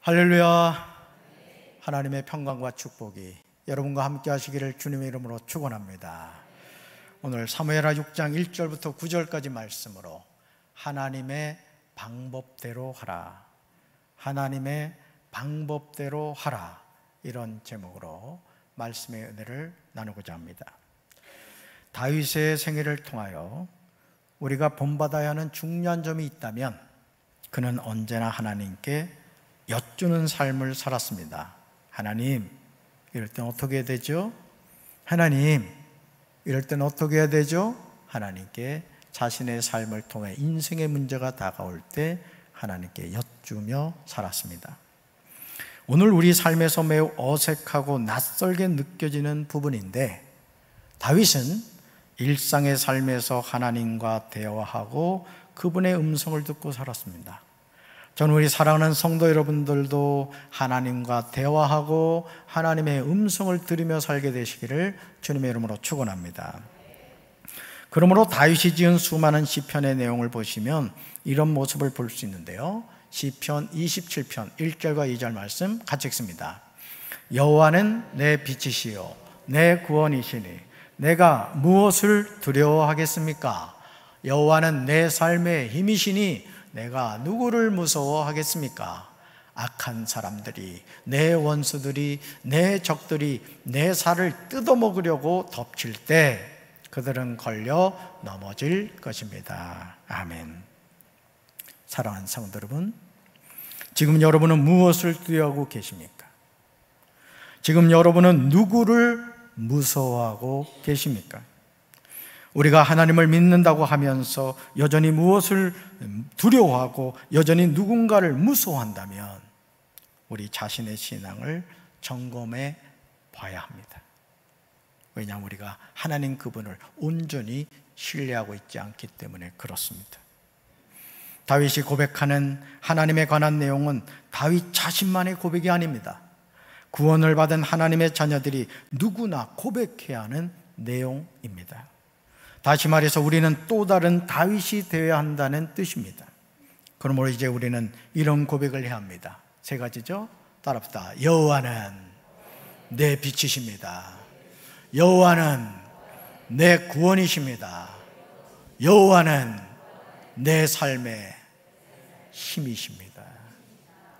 할렐루야. 하나님의 평강과 축복이 여러분과 함께 하시기를 주님의 이름으로 축원합니다. 오늘 사무엘하 6장 1절부터 9절까지 말씀으로 하나님의 방법대로 하라, 하나님의 방법대로 하라, 이런 제목으로 말씀의 은혜를 나누고자 합니다. 다윗의 생애를 통하여 우리가 본받아야 하는 중요한 점이 있다면 그는 언제나 하나님께 여쭈는 삶을 살았습니다. 하나님, 이럴 땐 어떻게 해야 되죠? 하나님, 이럴 땐 어떻게 해야 되죠? 하나님께 자신의 삶을 통해 인생의 문제가 다가올 때 하나님께 여쭈며 살았습니다. 오늘 우리 삶에서 매우 어색하고 낯설게 느껴지는 부분인데, 다윗은 일상의 삶에서 하나님과 대화하고 그분의 음성을 듣고 살았습니다. 저는 우리 사랑하는 성도 여러분들도 하나님과 대화하고 하나님의 음성을 들으며 살게 되시기를 주님의 이름으로 축원합니다. 그러므로 다윗이 지은 수많은 시편의 내용을 보시면 이런 모습을 볼 수 있는데요. 시편 27편 1절과 2절 말씀 같이 읽습니다. 여호와는 내 빛이시요 내 구원이시니 내가 무엇을 두려워하겠습니까? 여호와는 내 삶의 힘이시니 내가 누구를 무서워하겠습니까? 악한 사람들이, 내 원수들이, 내 적들이 내 살을 뜯어먹으려고 덮칠 때 그들은 걸려 넘어질 것입니다. 아멘. 사랑하는 성도 여러분, 지금 여러분은 무엇을 두려워하고 계십니까? 지금 여러분은 누구를 무서워하고 계십니까? 우리가 하나님을 믿는다고 하면서 여전히 무엇을 두려워하고 여전히 누군가를 무서워한다면 우리 자신의 신앙을 점검해 봐야 합니다. 왜냐하면 우리가 하나님 그분을 온전히 신뢰하고 있지 않기 때문에 그렇습니다. 다윗이 고백하는 하나님에 관한 내용은 다윗 자신만의 고백이 아닙니다. 구원을 받은 하나님의 자녀들이 누구나 고백해야 하는 내용입니다. 다시 말해서 우리는 또 다른 다윗이 되어야 한다는 뜻입니다. 그러므로 이제 우리는 이런 고백을 해야 합니다. 세 가지죠? 따라합시다. 여호와는 내 빛이십니다. 여호와는 내 구원이십니다. 여호와는 내 삶의 힘이십니다.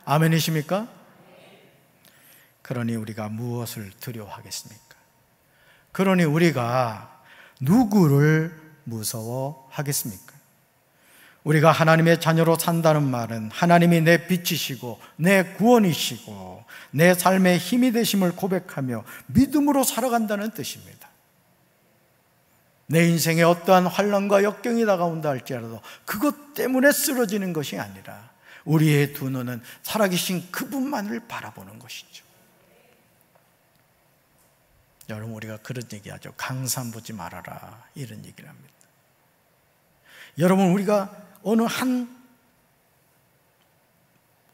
아멘이십니까? 그러니 우리가 무엇을 두려워하겠습니까? 그러니 우리가 누구를 무서워하겠습니까? 우리가 하나님의 자녀로 산다는 말은 하나님이 내 빛이시고 내 구원이시고 내 삶의 힘이 되심을 고백하며 믿음으로 살아간다는 뜻입니다. 내 인생에 어떠한 환난과 역경이 다가온다 할지라도 그것 때문에 쓰러지는 것이 아니라 우리의 두 눈은 살아계신 그분만을 바라보는 것이죠. 여러분, 우리가 그런 얘기하죠. 강산 보지 말아라, 이런 얘기를 합니다. 여러분, 우리가 어느 한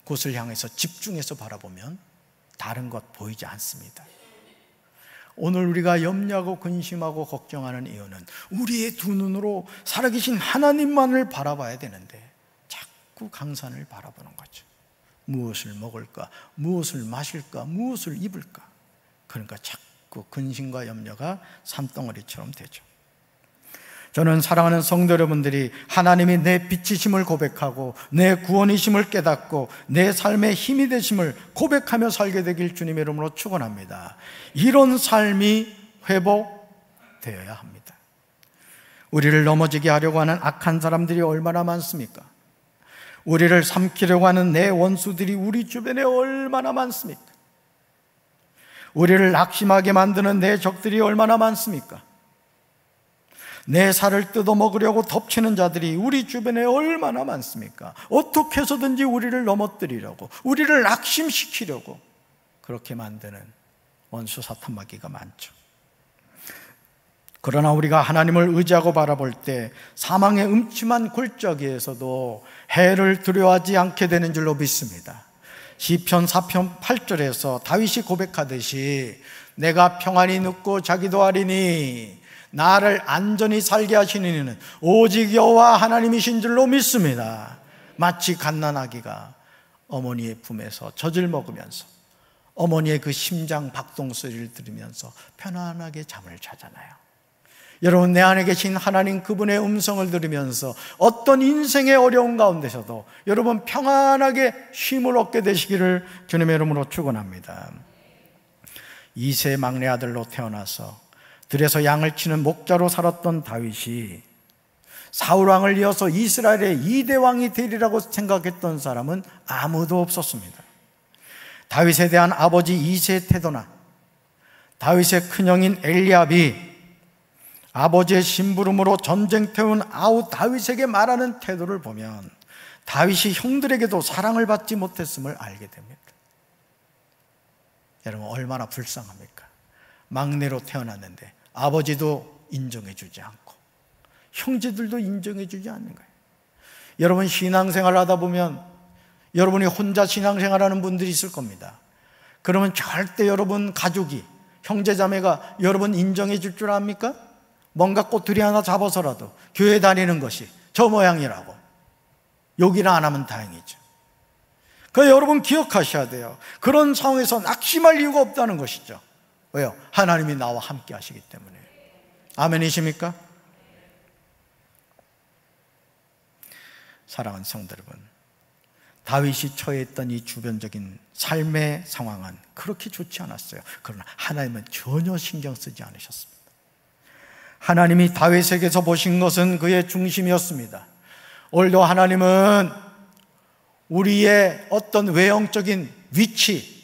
곳을 향해서 집중해서 바라보면 다른 것 보이지 않습니다. 오늘 우리가 염려하고 근심하고 걱정하는 이유는 우리의 두 눈으로 살아계신 하나님만을 바라봐야 되는데 자꾸 강산을 바라보는 거죠. 무엇을 먹을까, 무엇을 마실까, 무엇을 입을까. 그러니까 자꾸 그 근심과 염려가 산덩어리처럼 되죠. 저는 사랑하는 성도 여러분들이 하나님이 내 빛이심을 고백하고 내 구원이심을 깨닫고 내 삶의 힘이 되심을 고백하며 살게 되길 주님의 이름으로 축원합니다. 이런 삶이 회복되어야 합니다. 우리를 넘어지게 하려고 하는 악한 사람들이 얼마나 많습니까? 우리를 삼키려고 하는 내 원수들이 우리 주변에 얼마나 많습니까? 우리를 낙심하게 만드는 내 적들이 얼마나 많습니까? 내 살을 뜯어먹으려고 덮치는 자들이 우리 주변에 얼마나 많습니까? 어떻게 해서든지 우리를 넘어뜨리려고, 우리를 낙심시키려고 그렇게 만드는 원수 사탄마귀가 많죠. 그러나 우리가 하나님을 의지하고 바라볼 때 사망의 음침한 골짜기에서도 해를 두려워하지 않게 되는 줄로 믿습니다. 시편 4편 8절에서 다윗이 고백하듯이 내가 평안히 눕고 자기도 하리니 나를 안전히 살게 하시는 이는 오직 여호와 하나님이신 줄로 믿습니다. 마치 갓난아기가 어머니의 품에서 젖을 먹으면서 어머니의 그 심장 박동 소리를 들으면서 편안하게 잠을 자잖아요. 여러분, 내 안에 계신 하나님 그분의 음성을 들으면서 어떤 인생의 어려운 가운데서도 여러분 평안하게 쉼을 얻게 되시기를 주님의 이름으로 축원합니다. 2세 막내 아들로 태어나서 들에서 양을 치는 목자로 살았던 다윗이 사울 왕을 이어서 이스라엘의 2대 왕이 되리라고 생각했던 사람은 아무도 없었습니다. 다윗에 대한 아버지 이새의 태도나 다윗의 큰형인 엘리압이 아버지의 심부름으로 전쟁터온 아우 다윗에게 말하는 태도를 보면 다윗이 형들에게도 사랑을 받지 못했음을 알게 됩니다. 여러분, 얼마나 불쌍합니까? 막내로 태어났는데 아버지도 인정해 주지 않고 형제들도 인정해 주지 않는 거예요. 여러분, 신앙생활을 하다 보면 여러분이 혼자 신앙생활하는 분들이 있을 겁니다. 그러면 절대 여러분 가족이, 형제자매가 여러분 인정해 줄 줄 압니까? 뭔가 꼬투리 하나 잡아서라도 교회 다니는 것이 저 모양이라고 욕이나 안 하면 다행이죠. 그러니까 여러분 기억하셔야 돼요. 그런 상황에서 낙심할 이유가 없다는 것이죠. 왜요? 하나님이 나와 함께 하시기 때문에. 아멘이십니까? 사랑하는 성도 여러분, 다윗이 처해있던 이 주변적인 삶의 상황은 그렇게 좋지 않았어요. 그러나 하나님은 전혀 신경 쓰지 않으셨습니다. 하나님이 다윗에게서 보신 것은 그의 중심이었습니다. 오늘도 하나님은 우리의 어떤 외형적인 위치,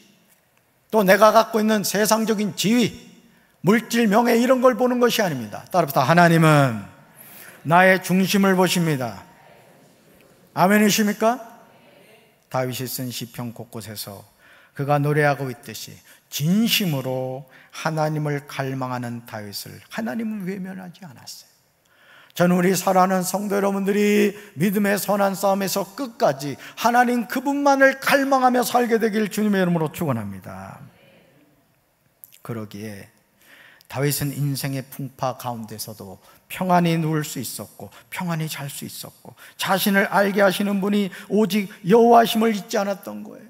또 내가 갖고 있는 세상적인 지위, 물질, 명예 이런 걸 보는 것이 아닙니다. 따라서 하나님은 나의 중심을 보십니다. 아멘이십니까? 다윗이 쓴 시편 곳곳에서 그가 노래하고 있듯이 진심으로 하나님을 갈망하는 다윗을 하나님은 외면하지 않았어요. 저는 우리 사랑하는 성도 여러분들이 믿음의 선한 싸움에서 끝까지 하나님 그분만을 갈망하며 살게 되길 주님의 이름으로 축원합니다. 그러기에 다윗은 인생의 풍파 가운데서도 평안히 누울 수 있었고 평안히 잘 수 있었고 자신을 알게 하시는 분이 오직 여호와심을 잊지 않았던 거예요.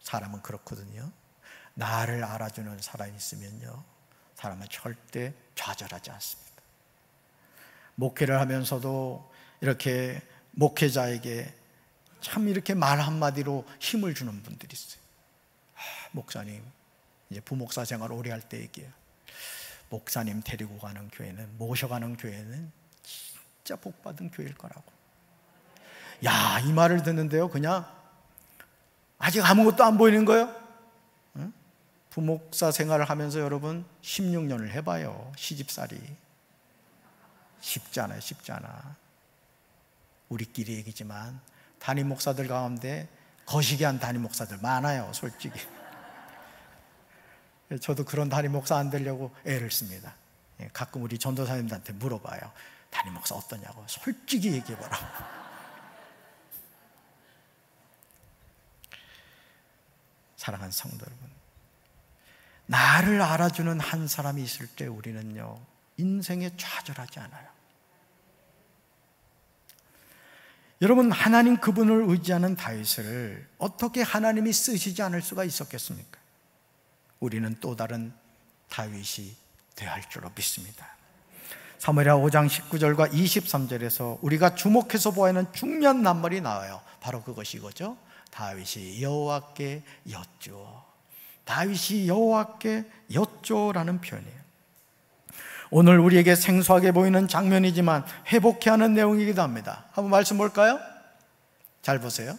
사람은 그렇거든요. 나를 알아주는 사람이 있으면요, 사람은 절대 좌절하지 않습니다. 목회를 하면서도 이렇게 목회자에게 참 이렇게 말 한마디로 힘을 주는 분들이 있어요. 목사님, 이제 부목사 생활 오래 할 때 얘기해요. 목사님 데리고 가는 교회는, 모셔가는 교회는 진짜 복받은 교회일 거라고. 야, 이 말을 듣는데요, 그냥 아직 아무것도 안 보이는 거예요. 응? 부목사 생활을 하면서 여러분 16년을 해봐요. 시집살이 쉽지 않아요. 쉽지 않아. 우리끼리 얘기지만 담임 목사들 가운데 거시기한 담임 목사들 많아요, 솔직히. 저도 그런 담임 목사 안 되려고 애를 씁니다. 가끔 우리 전도사님들한테 물어봐요. 담임 목사 어떠냐고. 솔직히 얘기해봐라. 사랑하는 성도 여러분, 나를 알아주는 한 사람이 있을 때 우리는요, 인생에 좌절하지 않아요. 여러분, 하나님 그분을 의지하는 다윗을 어떻게 하나님이 쓰시지 않을 수가 있었겠습니까? 우리는 또 다른 다윗이 되어야 할 줄로 믿습니다. 사무엘하 5장 19절과 23절에서 우리가 주목해서 보아야 하는 중요한 낱말이 나와요. 바로 그것이 이거죠. 다윗이 여호와께 였죠. 다윗이 여호와께 였죠라는 표현이에요. 오늘 우리에게 생소하게 보이는 장면이지만 회복해야 하는 내용이기도 합니다. 한번 말씀 볼까요? 잘 보세요.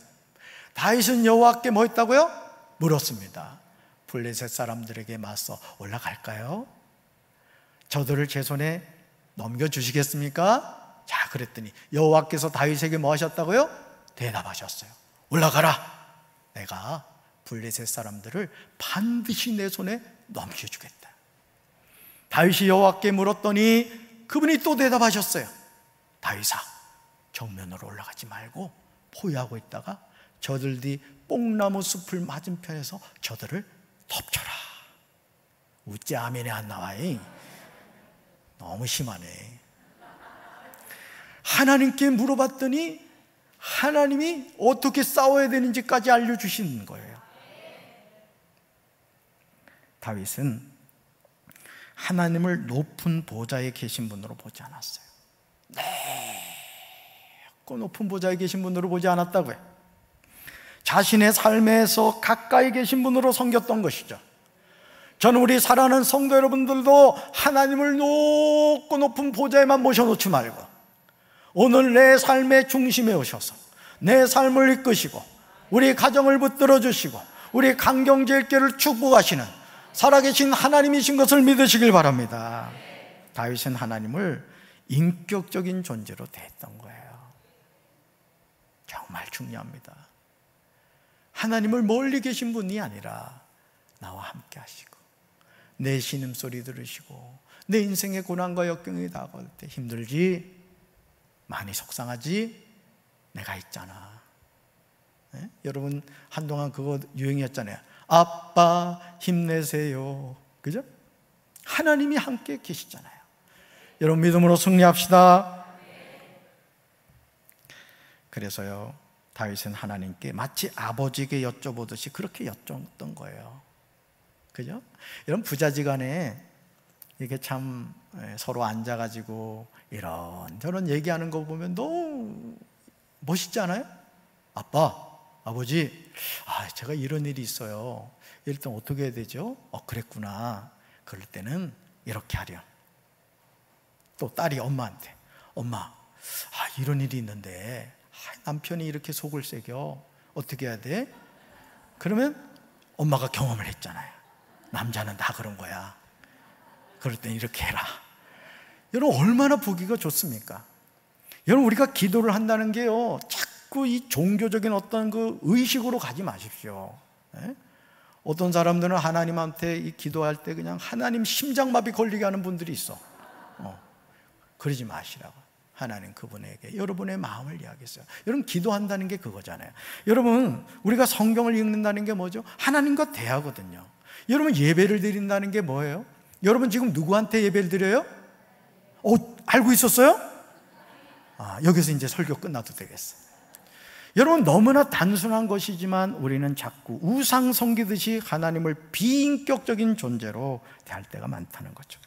다윗은 여호와께 뭐 했다고요? 물었습니다. 블레셋 사람들에게 맞서 올라갈까요? 저들을 제 손에 넘겨주시겠습니까? 자, 그랬더니 여호와께서 다윗에게 뭐 하셨다고요? 대답하셨어요. 올라가라. 내가 블레셋 사람들을 반드시 내 손에 넘겨주겠다. 다윗이 여호와께 물었더니 그분이 또 대답하셨어요. 다윗아, 정면으로 올라가지 말고 포위하고 있다가 저들 뒤 뽕나무 숲을 맞은편에서 저들을 덮쳐라. 웃지 아멘이 안 나와요. 너무 심하네. 하나님께 물어봤더니 하나님이 어떻게 싸워야 되는지까지 알려주시는 거예요. 다윗은 하나님을 높은 보좌에 계신 분으로 보지 않았어요. 그 높은 보좌에 계신 분으로 보지 않았다고요. 자신의 삶에서 가까이 계신 분으로 섬겼던 것이죠. 저는 우리 사랑하는 성도 여러분들도 하나님을 높고 높은 보좌에만 모셔놓지 말고 오늘 내 삶의 중심에 오셔서 내 삶을 이끄시고 우리 가정을 붙들어 주시고 우리 강경제일교를 축복하시는 살아계신 하나님이신 것을 믿으시길 바랍니다. 다윗은 하나님을 인격적인 존재로 대했던 거예요. 정말 중요합니다. 하나님을 멀리 계신 분이 아니라 나와 함께 하시고 내 신음소리 들으시고 내 인생의 고난과 역경이 다가올 때 힘들지? 많이 속상하지? 내가 있잖아. 네? 여러분 한동안 그거 유행이었잖아요. 아빠 힘내세요. 그죠? 하나님이 함께 계시잖아요. 여러분 믿음으로 승리합시다. 그래서요 다윗은 하나님께 마치 아버지에게 여쭤보듯이 그렇게 여쭤봤던 거예요. 그죠? 여러분 부자지간에 이게 참 서로 앉아가지고 이런저런 얘기하는 거 보면 너무 멋있지 않아요? 아빠, 아버지, 제가 이런 일이 있어요. 일단 어떻게 해야 되죠? 그랬구나. 그럴 때는 이렇게 하렴. 또 딸이 엄마한테 엄마, 이런 일이 있는데 남편이 이렇게 속을 새겨. 어떻게 해야 돼? 그러면 엄마가 경험을 했잖아요. 남자는 다 그런 거야. 그럴 땐 이렇게 해라. 여러분 얼마나 보기가 좋습니까? 여러분 우리가 기도를 한다는 게요 자꾸 이 종교적인 어떤 그 의식으로 가지 마십시오. 네? 어떤 사람들은 하나님한테 이 기도할 때 그냥 하나님 심장마비 걸리게 하는 분들이 있어. 그러지 마시라고. 하나님 그분에게 여러분의 마음을 이야기했어요. 여러분 기도한다는 게 그거잖아요. 여러분 우리가 성경을 읽는다는 게 뭐죠? 하나님과 대화거든요. 여러분 예배를 드린다는 게 뭐예요? 여러분 지금 누구한테 예배를 드려요? 알고 있었어요? 여기서 이제 설교 끝나도 되겠어요. 여러분 너무나 단순한 것이지만 우리는 자꾸 우상 섬기듯이 하나님을 비인격적인 존재로 대할 때가 많다는 거죠.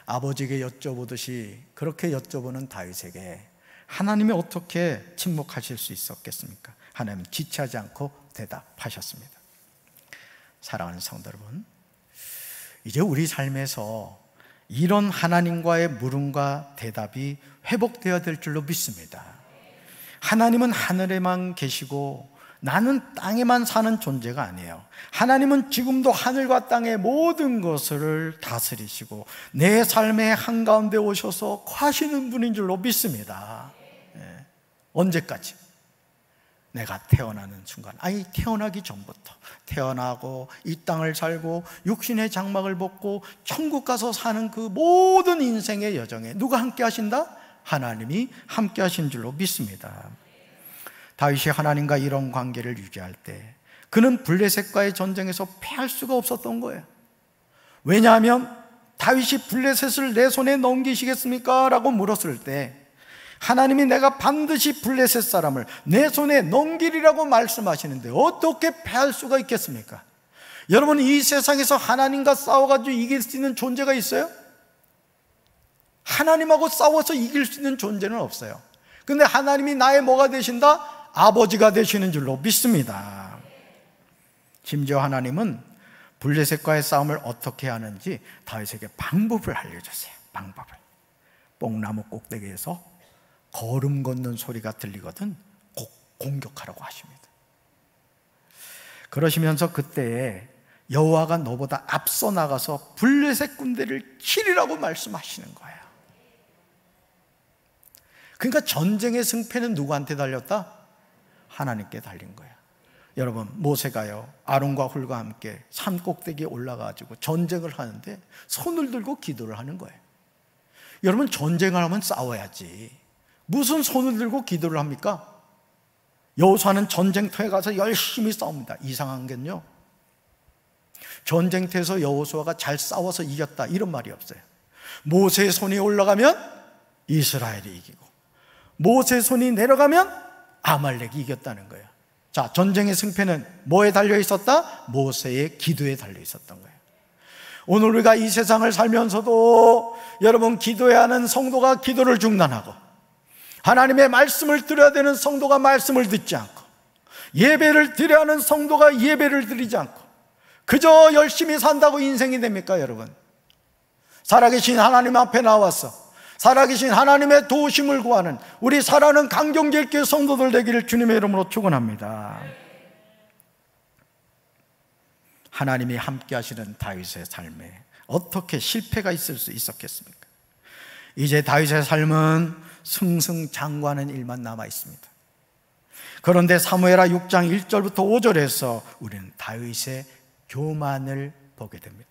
아버지에게 여쭤보듯이 그렇게 여쭤보는 다윗에게 하나님이 어떻게 침묵하실 수 있었겠습니까? 하나님은 지체하지 않고 대답하셨습니다. 사랑하는 성도 여러분, 이제 우리 삶에서 이런 하나님과의 물음과 대답이 회복되어야 될 줄로 믿습니다. 하나님은 하늘에만 계시고 나는 땅에만 사는 존재가 아니에요. 하나님은 지금도 하늘과 땅의 모든 것을 다스리시고 내 삶의 한가운데 오셔서 과시는 분인 줄로 믿습니다. 언제까지? 내가 태어나는 순간, 태어나기 전부터 태어나고 이 땅을 살고 육신의 장막을 벗고 천국 가서 사는 그 모든 인생의 여정에 누가 함께 하신다? 하나님이 함께 하신 줄로 믿습니다. 다윗이 하나님과 이런 관계를 유지할 때 그는 블레셋과의 전쟁에서 패할 수가 없었던 거예요. 왜냐하면 다윗이 블레셋을 내 손에 넘기시겠습니까? 라고 물었을 때 하나님이 내가 반드시 블레셋 사람을 내 손에 넘기리라고 말씀하시는데 어떻게 패할 수가 있겠습니까? 여러분 이 세상에서 하나님과 싸워가지고 이길 수 있는 존재가 있어요? 하나님하고 싸워서 이길 수 있는 존재는 없어요. 근데 하나님이 나의 뭐가 되신다? 아버지가 되시는 줄로 믿습니다. 심지어 하나님은 블레셋과의 싸움을 어떻게 하는지 다윗에게 방법을 알려줬어요. 방법을. 뽕나무 꼭대기에서 걸음 걷는 소리가 들리거든 꼭 공격하라고 하십니다. 그러시면서 그때에 여호와가 너보다 앞서 나가서 블레셋 군대를 치리라고 말씀하시는 거예요. 그러니까 전쟁의 승패는 누구한테 달렸다? 하나님께 달린 거예요. 여러분 모세가요 아론과 훌과 함께 산 꼭대기에 올라가지고 전쟁을 하는데 손을 들고 기도를 하는 거예요. 여러분 전쟁을 하면 싸워야지 무슨 손을 들고 기도를 합니까? 여호수아는 전쟁터에 가서 열심히 싸웁니다. 이상한 게요 전쟁터에서 여호수아가 잘 싸워서 이겼다 이런 말이 없어요. 모세의 손이 올라가면 이스라엘이 이기고 모세의 손이 내려가면 아말렉이 이겼다는 거예요. 자, 전쟁의 승패는 뭐에 달려 있었다? 모세의 기도에 달려 있었던 거예요. 오늘 우리가 이 세상을 살면서도 여러분, 기도해야 하는 성도가 기도를 중단하고, 하나님의 말씀을 들어야 되는 성도가 말씀을 듣지 않고, 예배를 드려야 하는 성도가 예배를 드리지 않고, 그저 열심히 산다고 인생이 됩니까, 여러분? 살아계신 하나님 앞에 나와서 살아계신 하나님의 도우심을 구하는 우리 사랑하는 강경제일교회 성도들 되기를 주님의 이름으로 축원합니다. 하나님이 함께 하시는 다윗의 삶에 어떻게 실패가 있을 수 있었겠습니까? 이제 다윗의 삶은 승승장구하는 일만 남아 있습니다. 그런데 사무엘하 6장 1절부터 5절에서 우리는 다윗의 교만을 보게 됩니다.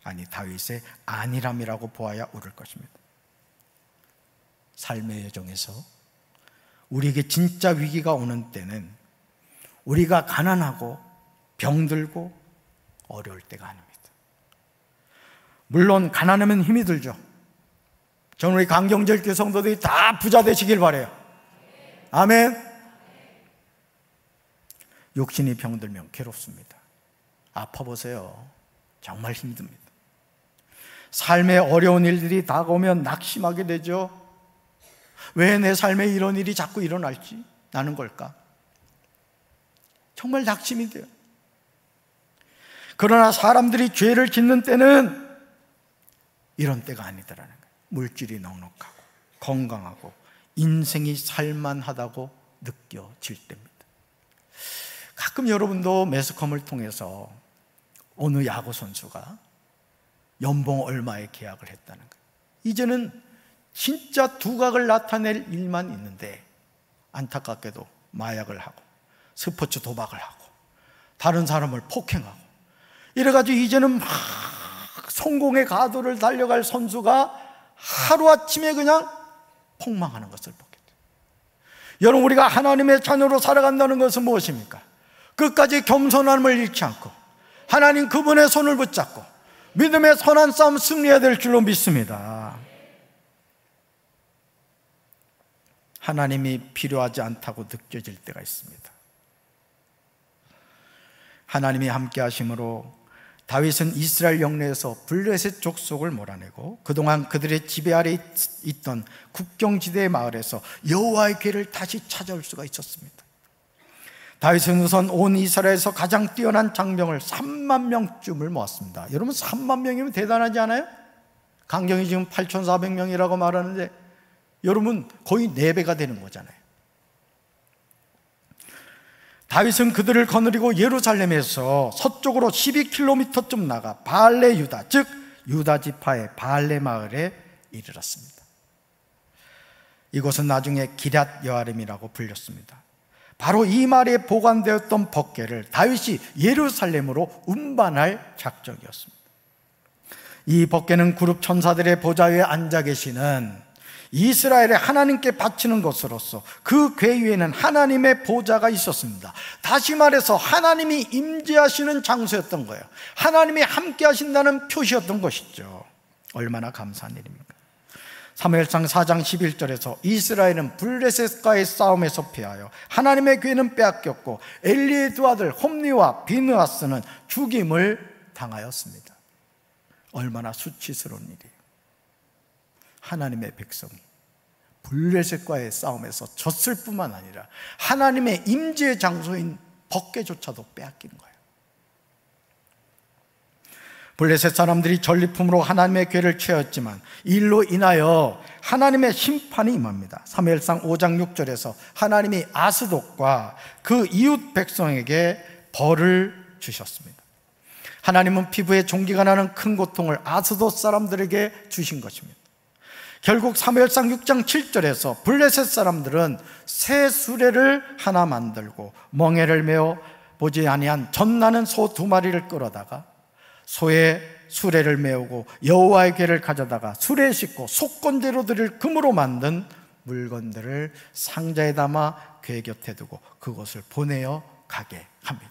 아니, 다윗의 안일함이라고 보아야 옳을 것입니다. 삶의 여정에서 우리에게 진짜 위기가 오는 때는 우리가 가난하고 병들고 어려울 때가 아닙니다. 물론 가난하면 힘이 들죠. 저는 우리 강경제일교회 성도들이 다 부자 되시길 바라요. 아멘. 욕심이 병들면 괴롭습니다. 아파보세요. 정말 힘듭니다. 삶의 어려운 일들이 다가오면 낙심하게 되죠. 왜 내 삶에 이런 일이 자꾸 일어날지? 나는 걸까? 정말 낙심이 돼요. 그러나 사람들이 죄를 짓는 때는 이런 때가 아니더라는 거예요. 물질이 넉넉하고 건강하고 인생이 살만하다고 느껴질 때입니다. 가끔 여러분도 매스컴을 통해서 어느 야구 선수가 연봉 얼마에 계약을 했다는 거예요. 이제는 진짜 두각을 나타낼 일만 있는데 안타깝게도 마약을 하고 스포츠 도박을 하고 다른 사람을 폭행하고 이래가지고 이제는 막 성공의 가도를 달려갈 선수가 하루아침에 그냥 폭망하는 것을 보게 돼요. 여러분, 우리가 하나님의 자녀로 살아간다는 것은 무엇입니까? 끝까지 겸손함을 잃지 않고 하나님 그분의 손을 붙잡고 믿음의 선한 싸움 승리해야 될 줄로 믿습니다. 하나님이 필요하지 않다고 느껴질 때가 있습니다. 하나님이 함께 하심으로 다윗은 이스라엘 영내에서 블레셋 족속을 몰아내고 그동안 그들의 지배 아래 있던 국경지대의 마을에서 여호와의 궤를 다시 찾아올 수가 있었습니다. 다윗은 우선 온 이스라엘에서 가장 뛰어난 장병을 3만 명쯤을 모았습니다. 여러분, 3만 명이면 대단하지 않아요? 강경이 지금 8,400명이라고 말하는데 여러분, 거의 4배가 되는 거잖아요. 다윗은 그들을 거느리고 예루살렘에서 서쪽으로 12km쯤 나가 바알레 유다, 즉 유다 지파의 바알레 마을에 이르렀습니다. 이곳은 나중에 기럇 여아림이라고 불렸습니다. 바로 이 말에 보관되었던 법궤를 다윗이 예루살렘으로 운반할 작정이었습니다. 이 법궤는 그룹 천사들의 보좌 위에 앉아 계시는 이스라엘의 하나님께 바치는 것으로서 그 궤 위에는 하나님의 보좌가 있었습니다. 다시 말해서 하나님이 임재하시는 장소였던 거예요. 하나님이 함께 하신다는 표시였던 것이죠. 얼마나 감사한 일입니까? 사무엘상 4장 11절에서 이스라엘은 블레셋과의 싸움에서 패하여 하나님의 궤는 빼앗겼고 엘리의 두 아들 홈니와 비느하스는 죽임을 당하였습니다. 얼마나 수치스러운 일이에요. 하나님의 백성이 블레셋과의 싸움에서 졌을 뿐만 아니라 하나님의 임재의 장소인 법궤조차도 빼앗긴 거예요. 블레셋 사람들이 전리품으로 하나님의 궤를 취하였지만 일로 인하여 하나님의 심판이 임합니다. 사무엘상 5장 6절에서 하나님이 아스돗과 그 이웃 백성에게 벌을 주셨습니다. 하나님은 피부에 종기가 나는 큰 고통을 아스돗 사람들에게 주신 것입니다. 결국 사무엘상 6장 7절에서 블레셋 사람들은 새 수레를 하나 만들고 멍에를 메어 보지 아니한 젖나는 소 2마리를 끌어다가 소의 수레를 메우고 여호와의 궤를 가져다가 수레에 싣고 속건제로 드릴 금으로 만든 물건들을 상자에 담아 궤 곁에 두고 그곳을 보내어 가게 합니다.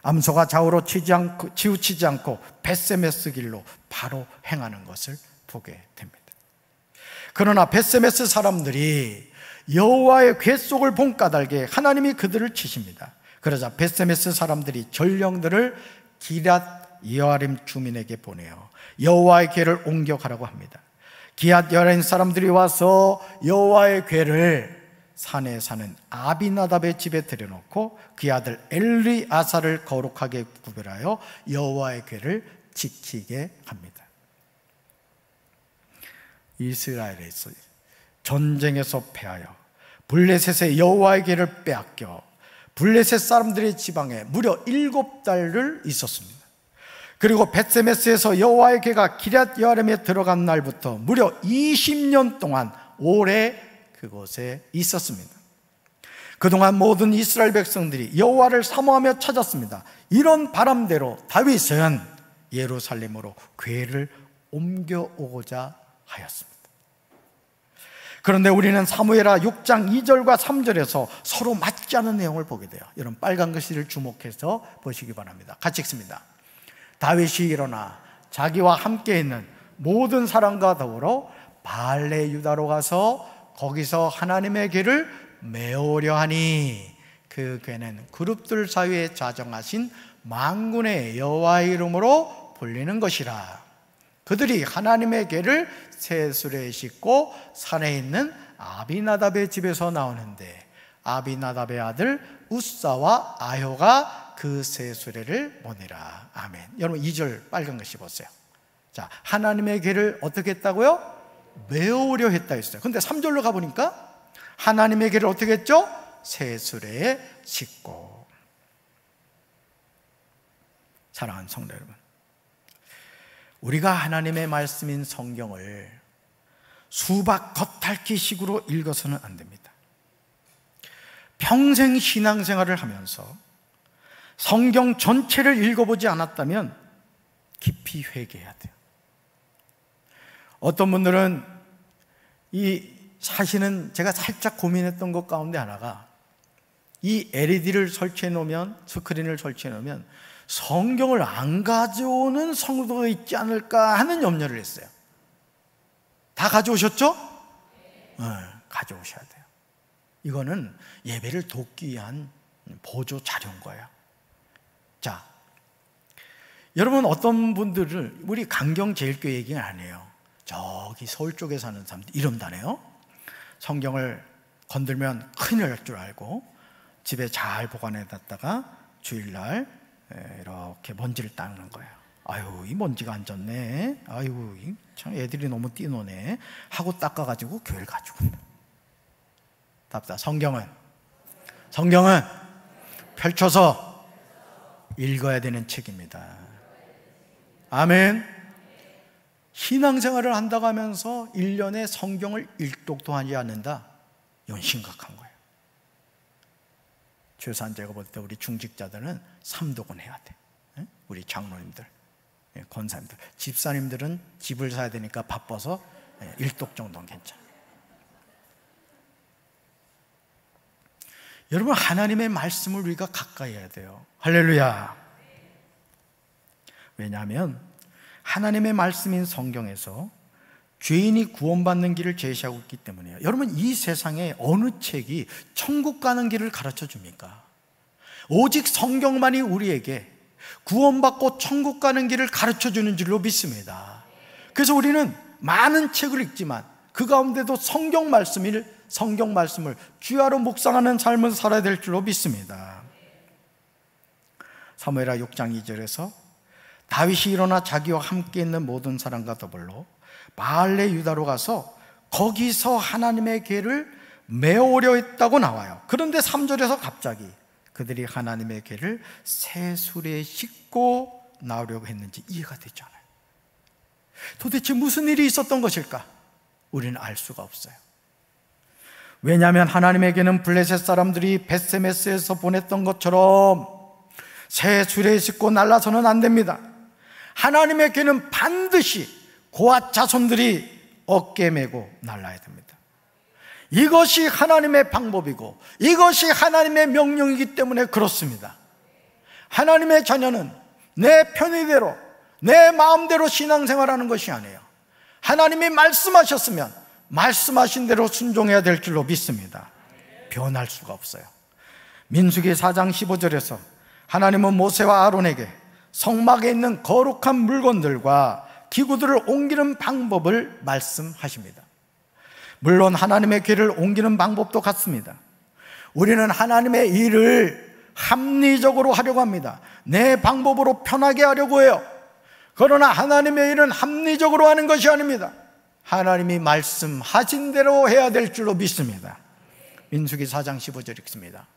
암소가 좌우로 치우치지 않고 벳세메스 길로 바로 행하는 것을 보게 됩니다. 그러나 벳세메스 사람들이 여호와의 궤 속을 본 까닭에 하나님이 그들을 치십니다. 그러자 벳세메스 사람들이 전령들을 기럇 여아림 주민에게 보내어 여호와의 궤를 옮겨가라고 합니다. 기럇 여아림 사람들이 와서 여호와의 궤를 산에 사는 아비나답의 집에 들여놓고 그의 아들 엘리아사를 거룩하게 구별하여 여호와의 궤를 지키게 합니다. 이스라엘에서 전쟁에서 패하여 블레셋의 여호와의 궤를 빼앗겨 블레셋 사람들의 지방에 무려 7달을 있었습니다. 그리고 벳세메스에서 여호와의 궤가 기럇 여아림에 들어간 날부터 무려 20년 동안 오래 그곳에 있었습니다. 그동안 모든 이스라엘 백성들이 여호와를 사모하며 찾았습니다. 이런 바람대로 다윗은 예루살렘으로 궤를 옮겨오고자 하였습니다. 그런데 우리는 사무엘하 6장 2절과 3절에서 서로 맞지 않은 내용을 보게 돼요. 여러분 빨간 글씨를 주목해서 보시기 바랍니다. 같이 읽습니다. 다윗이 일어나 자기와 함께 있는 모든 사람과 더불어 바알레 유다로 가서 거기서 하나님의 궤를 메우려 하니 그 궤는 그룹들 사이에 자정하신 만군의 여호와의 이름으로 불리는 것이라. 그들이 하나님의 궤를 쇠술에 싣고 산에 있는 아비나답의 집에서 나오는데 아비나답의 아들 우사와 아효가 그 쇠수레를 보내라. 아멘. 여러분 2절 빨간 글씨 보세요. 자, 하나님의 궤를 어떻게 했다고요? 메우려 했다 했어요. 근데 3절로 가보니까 하나님의 궤를 어떻게 했죠? 쇠수레에 싣고. 사랑하는 성도 여러분, 우리가 하나님의 말씀인 성경을 수박 겉핥기식으로 읽어서는 안 됩니다. 평생 신앙생활을 하면서 성경 전체를 읽어보지 않았다면 깊이 회개해야 돼요. 어떤 분들은 사실은 제가 살짝 고민했던 것 가운데 하나가 이 LED를 설치해 놓으면, 스크린을 설치해 놓으면 성경을 안 가져오는 성도가 있지 않을까 하는 염려를 했어요. 다 가져오셨죠? 네, 가져오셔야 돼요. 이거는 예배를 돕기 위한 보조 자료인 거예요. 자, 여러분 어떤 분들을 우리 강경제일교회 얘기는 안 해요. 저기 서울 쪽에 사는 사람들 이름다네요. 성경을 건들면 큰일 날 줄 알고 집에 잘 보관해놨다가 주일날 이렇게 먼지를 닦는 거예요. 아유, 이 먼지가 안 졌네. 아유, 참 애들이 너무 뛰노네 하고 닦아가지고 교회를 가지고 온다. 답답. 성경은 펼쳐서 읽어야 되는 책입니다. 아멘. 신앙생활을 한다고 하면서 1년에 성경을 일독도 하지 않는다? 이건 심각한 거예요. 최소한 제가 볼 때 우리 중직자들은 3독은 해야 돼. 우리 장로님들, 권사님들, 집사님들은 집을 사야 되니까 바빠서 1독 정도는 괜찮아요. 여러분, 하나님의 말씀을 우리가 가까이 해야 돼요. 할렐루야. 왜냐하면 하나님의 말씀인 성경에서 죄인이 구원받는 길을 제시하고 있기 때문이에요. 여러분, 이 세상에 어느 책이 천국 가는 길을 가르쳐 줍니까? 오직 성경만이 우리에게 구원받고 천국 가는 길을 가르쳐 주는 줄로 믿습니다. 그래서 우리는 많은 책을 읽지만 그 가운데도 성경 말씀을 주야로 묵상하는 삶을 살아야 될 줄로 믿습니다. 사무엘하 6장 2절에서 다윗이 일어나 자기와 함께 있는 모든 사람과 더불어 바알레 유다로 가서 거기서 하나님의 궤를 메우려 했다고 나와요. 그런데 3절에서 갑자기 그들이 하나님의 궤를 쇠수레에 싣고 나오려고 했는지 이해가 되지 않아요. 도대체 무슨 일이 있었던 것일까? 우리는 알 수가 없어요. 왜냐하면 하나님의 궤는 블레셋 사람들이 벳세메스에서 보냈던 것처럼 쇠수레에 싣고 날아서는 안 됩니다. 하나님의 궤는 반드시 고앗 자손들이 어깨에 메고 날아야 됩니다. 이것이 하나님의 방법이고 이것이 하나님의 명령이기 때문에 그렇습니다. 하나님의 자녀는 내 편의대로 내 마음대로 신앙생활하는 것이 아니에요. 하나님이 말씀하셨으면 말씀하신 대로 순종해야 될 줄로 믿습니다. 변할 수가 없어요. 민수기 4장 15절에서 하나님은 모세와 아론에게 성막에 있는 거룩한 물건들과 기구들을 옮기는 방법을 말씀하십니다. 물론 하나님의 길을 옮기는 방법도 같습니다. 우리는 하나님의 일을 합리적으로 하려고 합니다. 내 방법으로 편하게 하려고 해요. 그러나 하나님의 일은 합리적으로 하는 것이 아닙니다. 하나님이 말씀하신 대로 해야 될 줄로 믿습니다. 민수기 4장 15절 읽습니다.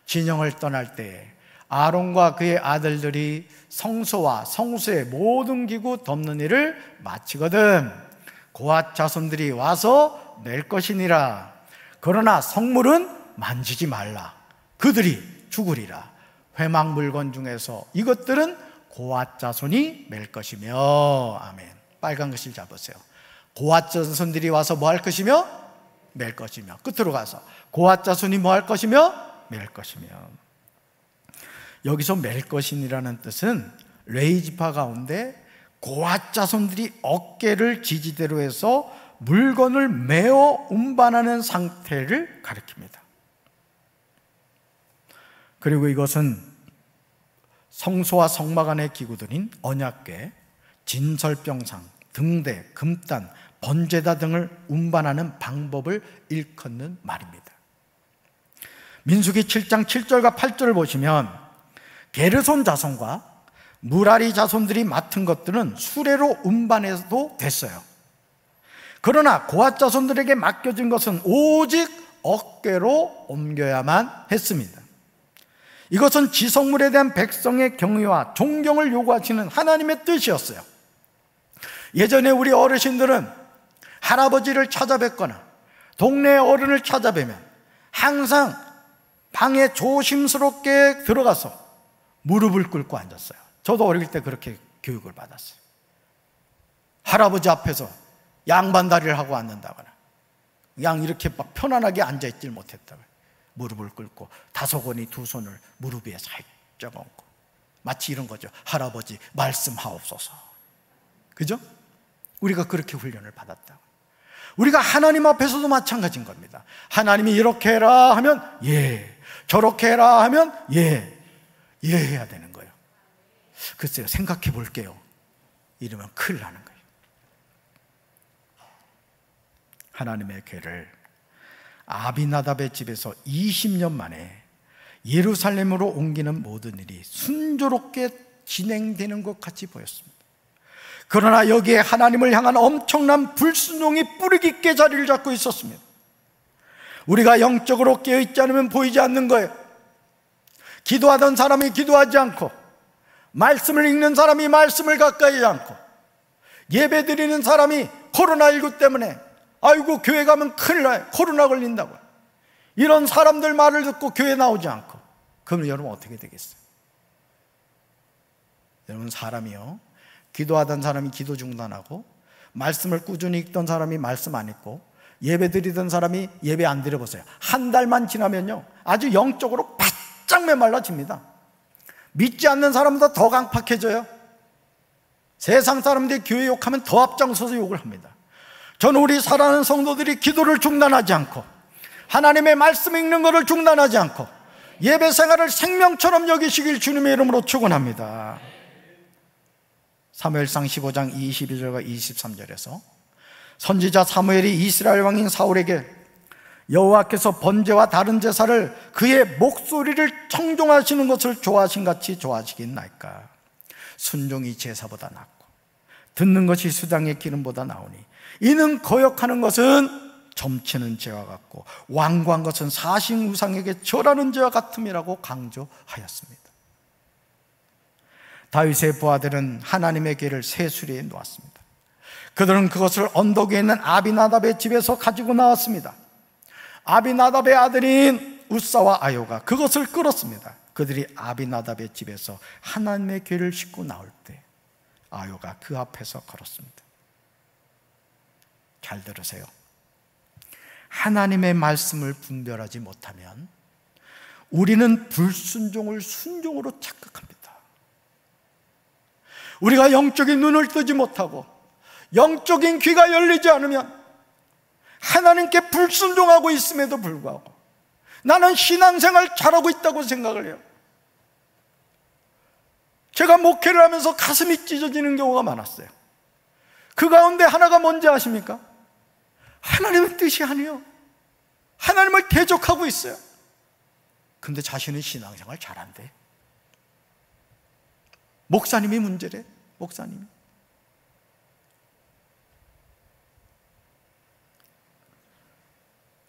진영을 떠날 때 아론과 그의 아들들이 성소와 성소의 모든 기구 덮는 일을 마치거든 고앗 자손들이 와서 낼 것이니라. 그러나 성물은 만지지 말라. 그들이 죽으리라. 회막 물건 중에서 이것들은 고앗 자손이 맬 것이며. 아멘. 빨간 글씨 잡으세요. 고앗 자손들이 와서 뭐 할 것이며? 맬 것이며. 끝으로 가서 고앗 자손이 뭐 할 것이며? 맬 것이며. 여기서 맬 것이니라는 뜻은 레위 지파 가운데 고앗 자손들이 어깨를 지지대로 해서 물건을 메어 운반하는 상태를 가리킵니다. 그리고 이것은 성소와 성막 안의 기구들인 언약궤, 진설병상, 등대, 금단, 번제다 등을 운반하는 방법을 일컫는 말입니다. 민수기 7장 7절과 8절을 보시면 게르손 자손과 무라리 자손들이 맡은 것들은 수레로 운반해도 됐어요. 그러나 고앗 자손들에게 맡겨진 것은 오직 어깨로 옮겨야만 했습니다. 이것은 지성물에 대한 백성의 경외와 존경을 요구하시는 하나님의 뜻이었어요. 예전에 우리 어르신들은 할아버지를 찾아뵙거나 동네 어른을 찾아뵈면 항상 방에 조심스럽게 들어가서 무릎을 꿇고 앉았어요. 저도 어릴 때 그렇게 교육을 받았어요. 할아버지 앞에서 양반다리를 하고 앉는다거나 그냥 이렇게 막 편안하게 앉아있질 못했다고요. 무릎을 꿇고 다소곳이 두 손을 무릎 위에 살짝 얹고, 마치 이런 거죠. 할아버지 말씀하옵소서. 그죠? 우리가 그렇게 훈련을 받았다. 우리가 하나님 앞에서도 마찬가지인 겁니다. 하나님이 이렇게 해라 하면 예, 저렇게 해라 하면 예 해야 되는 거예요. 글쎄요, 생각해 볼게요. 이러면 큰일 나는 거예요. 하나님의 궤를 아비나답의 집에서 20년 만에 예루살렘으로 옮기는 모든 일이 순조롭게 진행되는 것 같이 보였습니다. 그러나 여기에 하나님을 향한 엄청난 불순종이 뿌리 깊게 자리를 잡고 있었습니다. 우리가 영적으로 깨어있지 않으면 보이지 않는 거예요. 기도하던 사람이 기도하지 않고, 말씀을 읽는 사람이 말씀을 가까이 하지 않고, 예배 드리는 사람이 코로나19 때문에 아이고 교회 가면 큰일 나요, 코로나 걸린다고, 이런 사람들 말을 듣고 교회 나오지 않고, 그럼 여러분 어떻게 되겠어요? 여러분, 사람이요, 기도하던 사람이 기도 중단하고, 말씀을 꾸준히 읽던 사람이 말씀 안 읽고, 예배 드리던 사람이 예배 안 드려보세요. 한 달만 지나면요 아주 영적으로 바짝 메말라집니다. 믿지 않는 사람보다 더 강팍해져요. 세상 사람들이 교회 욕하면 더 앞장서서 욕을 합니다. 저는 우리 사랑하는 성도들이 기도를 중단하지 않고, 하나님의 말씀 읽는 것을 중단하지 않고, 예배 생활을 생명처럼 여기시길 주님의 이름으로 축원합니다. 사무엘상 15장 22절과 23절에서 선지자 사무엘이 이스라엘 왕인 사울에게 여호와께서 번제와 다른 제사를 그의 목소리를 청종하시는 것을 좋아하신 같이 좋아하시겠나이까. 순종이 제사보다 낫고 듣는 것이 수당의 기름보다 나오니 이는 거역하는 것은 점치는 죄와 같고 완고한 것은 사신 우상에게 절하는 죄와 같음이라고 강조하였습니다. 다윗의 부하들은 하나님의 궤를 새 수레에 놓았습니다. 그들은 그것을 언덕 위에 있는 아비나답의 집에서 가지고 나왔습니다. 아비나답의 아들인 우사와 아요가 그것을 끌었습니다. 그들이 아비나답의 집에서 하나님의 궤를 싣고 나올 때 아요가 그 앞에서 걸었습니다. 잘 들으세요. 하나님의 말씀을 분별하지 못하면 우리는 불순종을 순종으로 착각합니다. 우리가 영적인 눈을 뜨지 못하고 영적인 귀가 열리지 않으면 하나님께 불순종하고 있음에도 불구하고 나는 신앙생활 잘하고 있다고 생각을 해요. 제가 목회를 하면서 가슴이 찢어지는 경우가 많았어요. 그 가운데 하나가 뭔지 아십니까? 하나님의 뜻이 아니에요. 하나님을 대적하고 있어요. 근데 자신은 신앙생활 잘한대. 목사님이 문제래. 목사님이.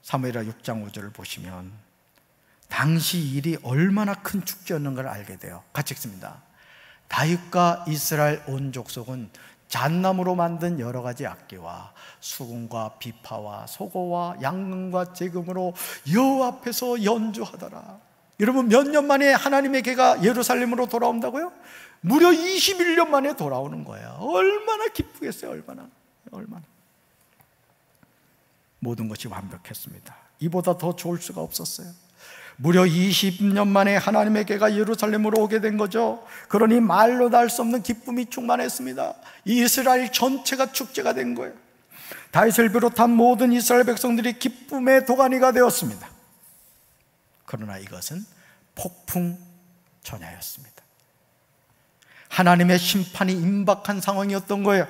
사무엘하 6장 5절을 보시면 당시 일이 얼마나 큰 축제였는가를 알게 돼요. 같이 읽습니다. 다윗과 이스라엘 온 족속은 잣나무로 만든 여러 가지 악기와 수금과 비파와 소고와 양금과 제금으로 여호와 앞에서 연주하더라. 여러분, 몇 년 만에 하나님의 개가 예루살렘으로 돌아온다고요? 무려 21년 만에 돌아오는 거예요. 얼마나 기쁘겠어요. 얼마나. 모든 것이 완벽했습니다. 이보다 더 좋을 수가 없었어요. 무려 20년 만에 하나님의 개가 예루살렘으로 오게 된 거죠. 그러니 말로 다 할 수 없는 기쁨이 충만했습니다. 이스라엘 전체가 축제가 된 거예요. 다윗을 비롯한 모든 이스라엘 백성들이 기쁨의 도가니가 되었습니다. 그러나 이것은 폭풍전야였습니다. 하나님의 심판이 임박한 상황이었던 거예요.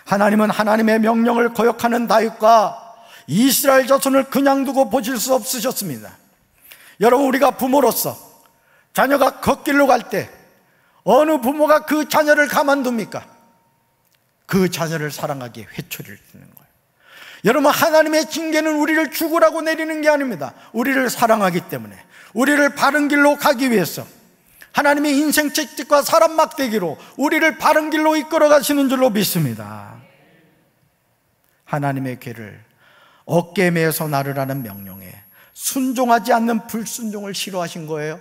하나님은 하나님의 명령을 거역하는 다윗과 이스라엘 자손을 그냥 두고 보실 수 없으셨습니다. 여러분, 우리가 부모로서 자녀가 걷길로 갈 때 어느 부모가 그 자녀를 가만둡니까? 그 자녀를 사랑하기에 회초리를 드는 거예요. 여러분, 하나님의 징계는 우리를 죽으라고 내리는 게 아닙니다. 우리를 사랑하기 때문에, 우리를 바른 길로 가기 위해서 하나님의 인생 채찍과 사람 막대기로 우리를 바른 길로 이끌어 가시는 줄로 믿습니다. 하나님의 괴를 어깨에 매어서 나르라는 명령에 순종하지 않는 불순종을 싫어하신 거예요.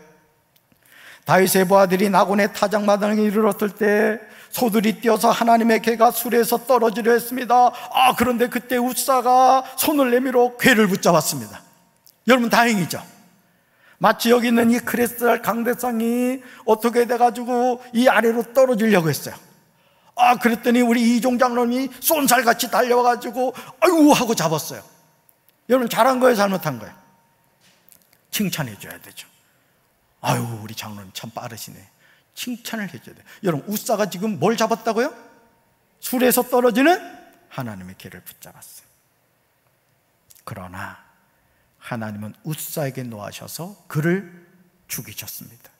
다윗의 부하들이 나곤의 타작마당에 이르렀을 때 소들이 뛰어서 하나님의 괴가 수레에서 떨어지려 했습니다. 그런데 그때 웃사가 손을 내밀어 괴를 붙잡았습니다. 여러분, 다행이죠. 마치 여기 있는 이 크레스탈 강대상이 어떻게 돼가지고 이 아래로 떨어지려고 했어요. 그랬더니 우리 이종 장로님이 쏜살같이 달려와가지고 아이고 하고 잡았어요. 여러분, 잘한 거예요, 잘못한 거예요? 칭찬해 줘야 되죠. 아유, 우리 장로님 참 빠르시네. 칭찬을 해줘야 돼요. 여러분, 웃사가 지금 뭘 잡았다고요? 술에서 떨어지는 하나님의 괴를 붙잡았어요. 그러나 하나님은 웃사에게 노하셔서 그를 죽이셨습니다.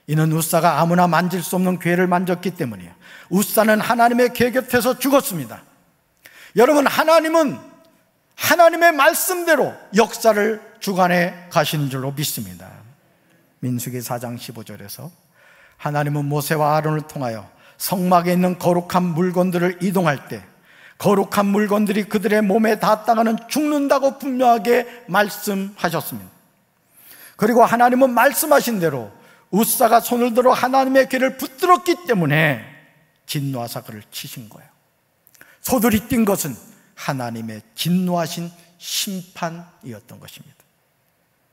이는 웃사가 아무나 만질 수 없는 괴를 만졌기 때문이에요. 웃사는 하나님의 괴 곁에서 죽었습니다. 여러분, 하나님은 하나님의 말씀대로 역사를 주관해 가시는 줄로 믿습니다. 민수기 4장 15절에서 하나님은 모세와 아론을 통하여 성막에 있는 거룩한 물건들을 이동할 때 거룩한 물건들이 그들의 몸에 닿았다가는 죽는다고 분명하게 말씀하셨습니다. 그리고 하나님은 말씀하신 대로 웃사가 손을 들어 하나님의 괴를 붙들었기 때문에 진노하사 그를 치신 거예요. 소들이 뛴 것은 하나님의 진노하신 심판이었던 것입니다.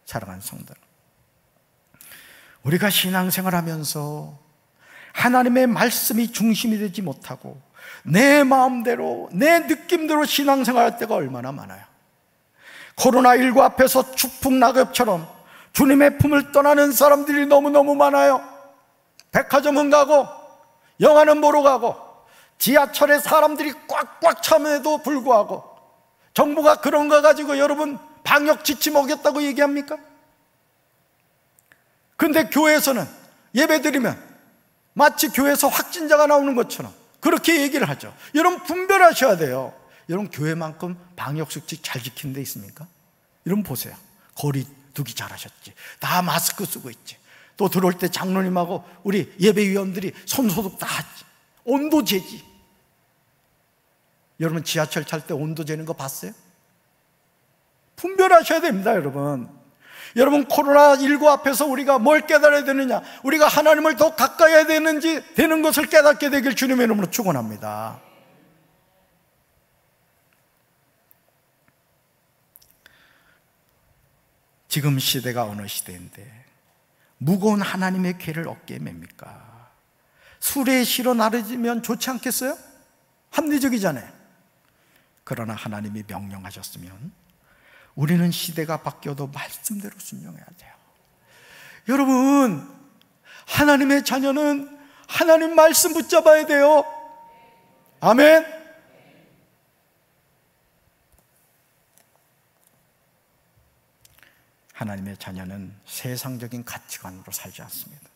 사랑하는 성도, 우리가 신앙생활하면서 하나님의 말씀이 중심이 되지 못하고 내 마음대로 내 느낌대로 신앙생활할 때가 얼마나 많아요. 코로나19 앞에서 추풍낙엽처럼 주님의 품을 떠나는 사람들이 너무너무 많아요. 백화점은 가고 영화는 보러 가고 지하철에 사람들이 꽉꽉 참에도 불구하고 정부가 그런 거 가지고 여러분 방역 지침 어겼다고 얘기합니까? 근데 교회에서는 예배드리면 마치 교회에서 확진자가 나오는 것처럼 그렇게 얘기를 하죠. 여러분, 분별하셔야 돼요. 여러분, 교회만큼 방역수칙 잘 지키는 데 있습니까? 여러분 보세요. 거리 두기 잘하셨지. 다 마스크 쓰고 있지. 또 들어올 때 장로님하고 우리 예배위원들이 손소독 다 하지. 온도 재지. 여러분, 지하철 탈 때 온도 재는 거 봤어요? 분별하셔야 됩니다, 여러분. 여러분, 코로나19 앞에서 우리가 뭘 깨달아야 되느냐? 우리가 하나님을 더 가까이 해야 되는 것을 깨닫게 되길 주님의 이름으로 축원합니다. 지금 시대가 어느 시대인데 무거운 하나님의 괴를 어깨에 맵니까? 수레에 실어 나르면 좋지 않겠어요? 합리적이잖아요. 그러나 하나님이 명령하셨으면 우리는 시대가 바뀌어도 말씀대로 순종해야 돼요. 여러분, 하나님의 자녀는 하나님 말씀 붙잡아야 돼요. 아멘. 하나님의 자녀는 세상적인 가치관으로 살지 않습니다.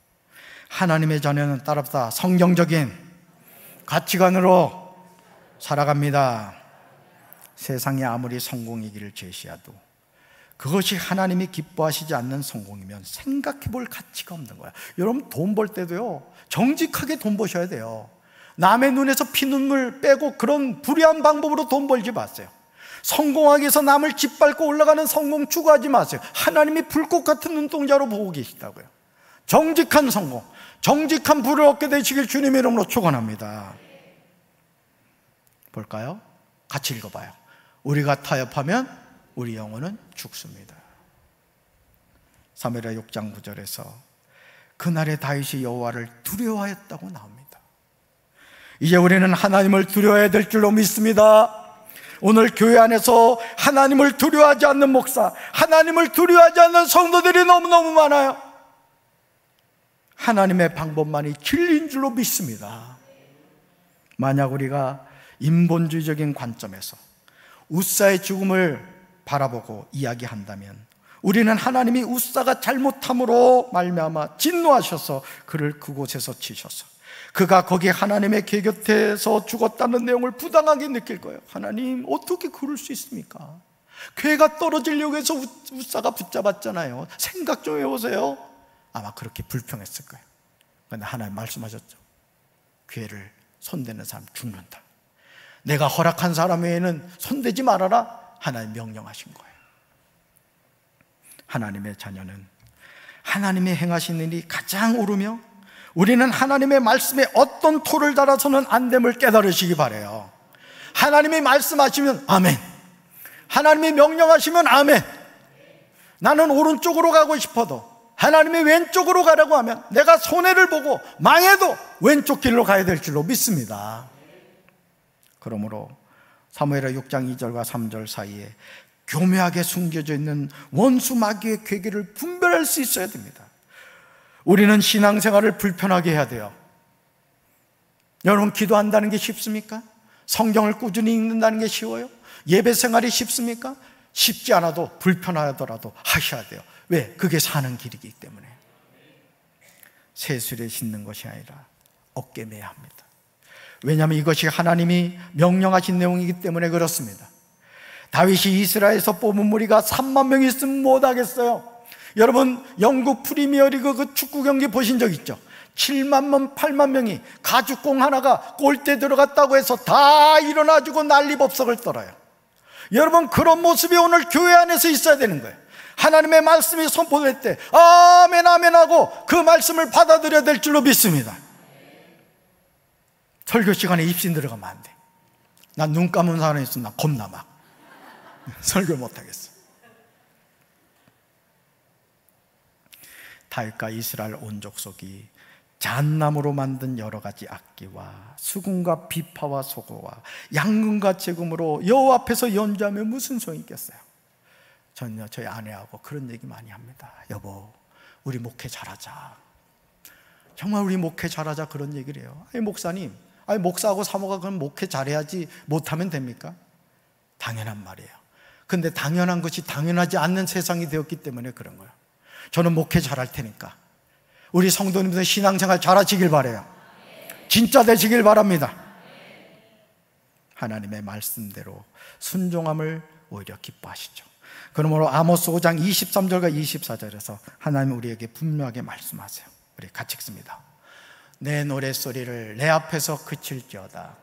하나님의 자녀는 따라서 성경적인 가치관으로 살아갑니다. 세상이 아무리 성공이기를 제시해도 그것이 하나님이 기뻐하시지 않는 성공이면 생각해 볼 가치가 없는 거야. 여러분, 돈 벌 때도요, 정직하게 돈 버셔야 돼요. 남의 눈에서 피눈물 빼고 그런 불의한 방법으로 돈 벌지 마세요. 성공하기 위해서 남을 짓밟고 올라가는 성공 추구하지 마세요. 하나님이 불꽃 같은 눈동자로 보고 계시다고요. 정직한 성공, 정직한 부를 얻게 되시길 주님의 이름으로 축원합니다. 볼까요? 같이 읽어봐요. 우리가 타협하면 우리 영혼은 죽습니다. 사무엘하 6장 9절에서 그날에 다윗이 여호와를 두려워했다고 나옵니다. 이제 우리는 하나님을 두려워해야 될 줄로 믿습니다. 오늘 교회 안에서 하나님을 두려워하지 않는 목사, 하나님을 두려워하지 않는 성도들이 너무너무 많아요. 하나님의 방법만이 진리인 줄로 믿습니다. 만약 우리가 인본주의적인 관점에서 웃사의 죽음을 바라보고 이야기한다면 우리는 하나님이 웃사가 잘못함으로 말미암아 진노하셔서 그를 그곳에서 치셔서 그가 거기 하나님의 궤 곁에서 죽었다는 내용을 부당하게 느낄 거예요. 하나님, 어떻게 그럴 수 있습니까? 궤가 떨어지려고 해서 웃사가 붙잡았잖아요. 생각 좀 해보세요. 아마 그렇게 불평했을 거예요. 그런데 하나님 말씀하셨죠. 궤를 손대는 사람 죽는다. 내가 허락한 사람 외에는 손대지 말아라. 하나님 명령하신 거예요. 하나님의 자녀는 하나님의 행하신 일이 가장 옳으며 우리는 하나님의 말씀에 어떤 토를 달아서는 안 됨을 깨달으시기 바라요. 하나님이 말씀하시면 아멘, 하나님이 명령하시면 아멘. 나는 오른쪽으로 가고 싶어도 하나님이 왼쪽으로 가라고 하면 내가 손해를 보고 망해도 왼쪽 길로 가야 될 줄로 믿습니다. 그러므로 사무엘하 6장 2절과 3절 사이에 교묘하게 숨겨져 있는 원수 마귀의 괴계를 분별할 수 있어야 됩니다. 우리는 신앙생활을 불편하게 해야 돼요. 여러분, 기도한다는 게 쉽습니까? 성경을 꾸준히 읽는다는 게 쉬워요? 예배 생활이 쉽습니까? 쉽지 않아도 불편하더라도 하셔야 돼요. 왜? 그게 사는 길이기 때문에. 새술에 싣는 것이 아니라 어깨 매야 합니다. 왜냐하면 이것이 하나님이 명령하신 내용이기 때문에 그렇습니다. 다윗이 이스라엘에서 뽑은 무리가 3만 명이 있으면 못하겠어요. 여러분, 영국 프리미어리그 그 축구 경기 보신 적 있죠? 7만 명, 8만 명이 가죽공 하나가 골대 들어갔다고 해서 다 일어나주고 난리법석을 떨어요. 여러분, 그런 모습이 오늘 교회 안에서 있어야 되는 거예요. 하나님의 말씀이 선포될 때 아멘 아멘 하고 그 말씀을 받아들여야 될 줄로 믿습니다. 설교 시간에 입신 들어가면 안 돼. 난 눈 감은 사람이 있으면 나 겁나 막 설교 못하겠어. 다윗과 이스라엘 온 족속이 잣나무로 만든 여러 가지 악기와 수금과 비파와 소고와 양금과 제금으로 여호와 앞에서 연주하면 무슨 소용이 있겠어요? 저는요, 저희 아내하고 그런 얘기 많이 합니다. 여보, 우리 목회 잘하자. 정말 우리 목회 잘하자, 그런 얘기를 해요. 아니, 목사님, 아니, 목사하고 사모가 그럼 목회 잘해야지 못하면 됩니까? 당연한 말이에요. 근데 당연한 것이 당연하지 않는 세상이 되었기 때문에 그런 거예요. 저는 목회 잘할 테니까 우리 성도님들 신앙생활 잘하시길 바라요. 진짜 되시길 바랍니다. 하나님의 말씀대로 순종함을 오히려 기뻐하시죠. 그러므로 아모스 5장 23절과 24절에서 하나님 우리에게 분명하게 말씀하세요. 우리 같이 읽습니다. 내 노랫소리를 내 앞에서 그칠지어다.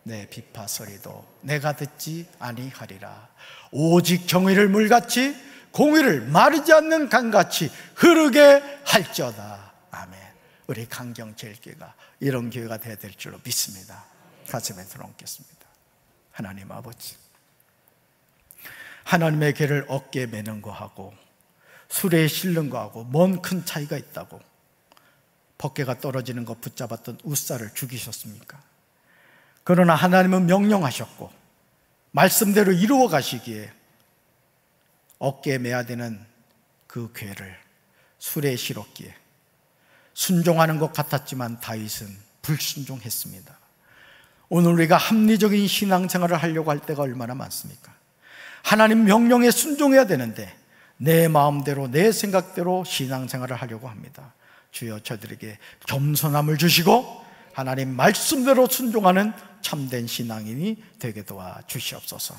내 비파 소리도 내가 듣지 아니하리라. 오직 정의를 물같이 공의를 마르지 않는 강같이 흐르게 할지어다. 아멘. 우리 강경제일교회가 이런 교회가 되어야 될 줄로 믿습니다. 가슴에 들어얹겠습니다. 하나님 아버지, 하나님의 궤를 어깨에 매는 거하고 수레에 실는 거하고 먼 큰 차이가 있다고. 벗개가 떨어지는 것 붙잡았던 웃사를 죽이셨습니까? 그러나 하나님은 명령하셨고 말씀대로 이루어 가시기에 어깨에 매야 되는 그 궤를 술에 실었기에 순종하는 것 같았지만 다윗은 불순종했습니다. 오늘 우리가 합리적인 신앙생활을 하려고 할 때가 얼마나 많습니까? 하나님 명령에 순종해야 되는데 내 마음대로 내 생각대로 신앙생활을 하려고 합니다. 주여 저들에게 겸손함을 주시고 하나님 말씀대로 순종하는 참된 신앙인이 되게 도와 주시옵소서.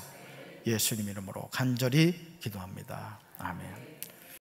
예수님 이름으로 간절히 기도합니다. 아멘.